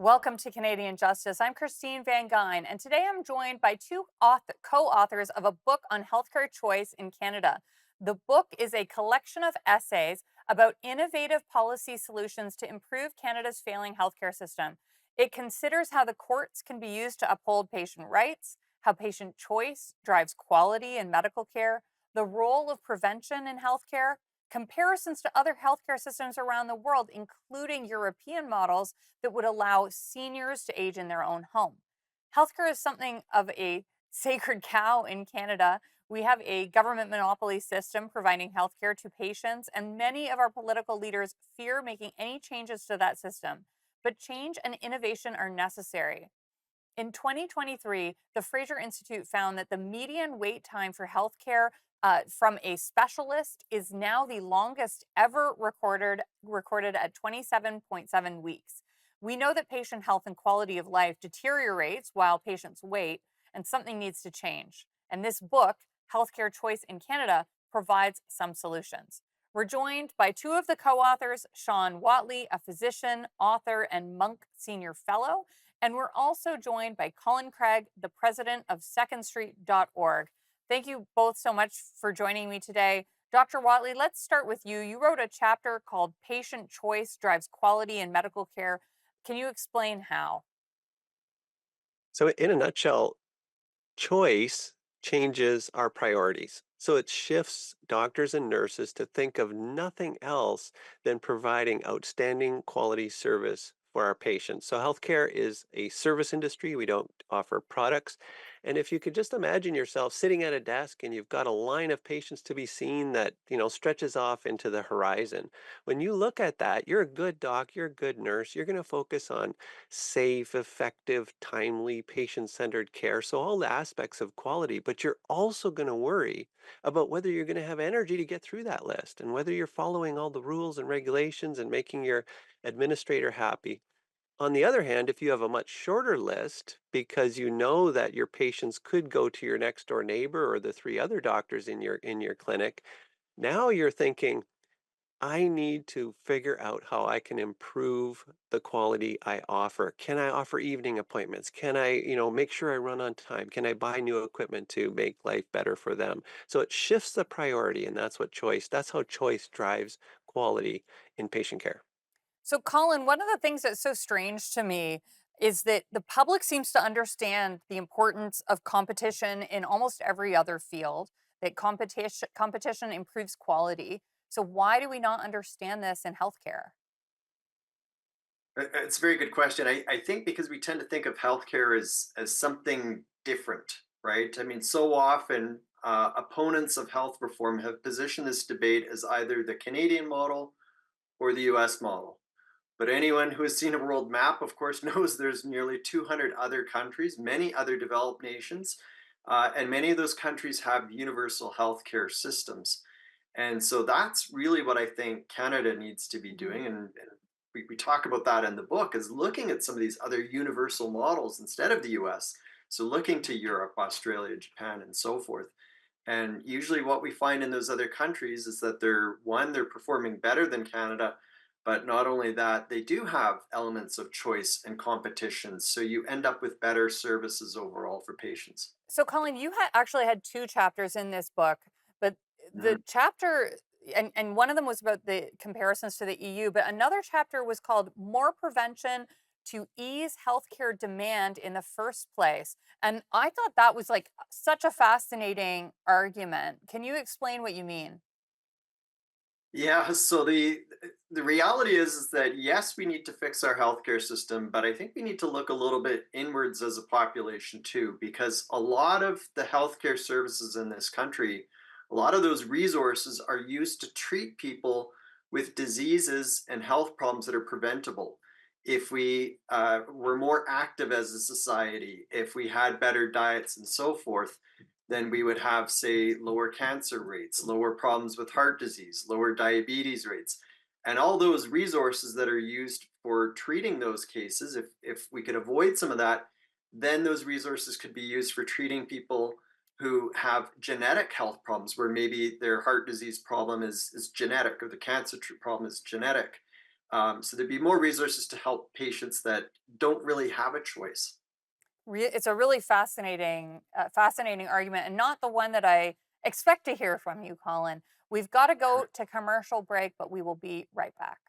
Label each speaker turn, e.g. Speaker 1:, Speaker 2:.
Speaker 1: Welcome to Canadian Justice. I'm Christine Van Gyn, and today I'm joined by two co authors of a book on healthcare choice in Canada. The book is a collection of essays about innovative policy solutions to improve Canada's failing healthcare system. It considers how the courts can be used to uphold patient rights, how patient choice drives quality in medical care, the role of prevention in healthcare, comparisons to other healthcare systems around the world, including European models that would allow seniors to age in their own home. Healthcare is something of a sacred cow in Canada. We have a government monopoly system providing healthcare to patients, and many of our political leaders fear making any changes to that system. But change and innovation are necessary. In 2023, the Fraser Institute found that the median wait time for healthcare from a specialist is now the longest ever recorded at 27.7 weeks. We know that patient health and quality of life deteriorates while patients wait, and something needs to change. And this book, Healthcare Choice in Canada, provides some solutions. We're joined by two of the co-authors, Shawn Whatley, a physician, author, and Monk Senior Fellow, and we're also joined by Colin Craig, the president of secondstreet.org. Thank you both so much for joining me today. Dr. Whatley, let's start with you. You wrote a chapter called Patient Choice Drives Quality in Medical Care. Can you explain how?
Speaker 2: So, in a nutshell, choice changes our priorities. So, it shifts doctors and nurses to think of nothing else than providing outstanding quality service for our patients. So, healthcare is a service industry. We don't offer products. And if you could just imagine yourself sitting at a desk and you've got a line of patients to be seen that, stretches off into the horizon. When you look at that, you're a good doc, you're a good nurse, you're going to focus on safe, effective, timely, patient-centered care. So all the aspects of quality, but you're also going to worry about whether you're going to have energy to get through that list and whether you're following all the rules and regulations and making your administrator happy. On the other hand, if you have a much shorter list because you know that your patients could go to your next door neighbor or the three other doctors in your clinic, now you're thinking, I need to figure out how I can improve the quality I offer. Can I offer evening appointments? Can I, make sure I run on time? Can I buy new equipment to make life better for them? So it shifts the priority, and that's how choice drives quality in patient care.
Speaker 1: So, Colin, one of the things that's so strange to me is that the public seems to understand the importance of competition in almost every other field, that competition improves quality. So why do we not understand this in healthcare?
Speaker 3: It's a very good question. I think because we tend to think of healthcare as something different, right? I mean, so often opponents of health reform have positioned this debate as either the Canadian model or the US model. But anyone who has seen a world map, of course, knows there's nearly 200 other countries, many other developed nations, and many of those countries have universal healthcare systems. And so that's really what I think Canada needs to be doing. And we talk about that in the book, is looking at some of these other universal models instead of the US. So looking to Europe, Australia, Japan, and so forth. And usually what we find in those other countries is that they're performing better than Canada, but not only that, they do have elements of choice and competition. So you end up with better services overall for patients.
Speaker 1: So, Colin, you actually had two chapters in this book, but the
Speaker 3: Mhm.
Speaker 1: chapter and one of them was about the comparisons to the EU, but another chapter was called More Prevention to Ease Healthcare Demand in the First Place. And I thought that was like such a fascinating argument. Can you explain what you mean?
Speaker 3: Yeah, so the reality is that yes, we need to fix our healthcare system, but I think we need to look a little bit inwards as a population too, because a lot of the healthcare services in this country, a lot of those resources are used to treat people with diseases and health problems that are preventable. If we were more active as a society, if we had better diets and so forth, then we would have, say, lower cancer rates, lower problems with heart disease, lower diabetes rates, and all those resources that are used for treating those cases. If we could avoid some of that, then those resources could be used for treating people who have genetic health problems, where maybe their heart disease problem is genetic or the cancer problem is genetic. So there'd be more resources to help patients that don't really have a choice.
Speaker 1: It's a really fascinating argument, and not the one that I expect to hear from you, Colin. We've got to go to commercial break, but we will be right back.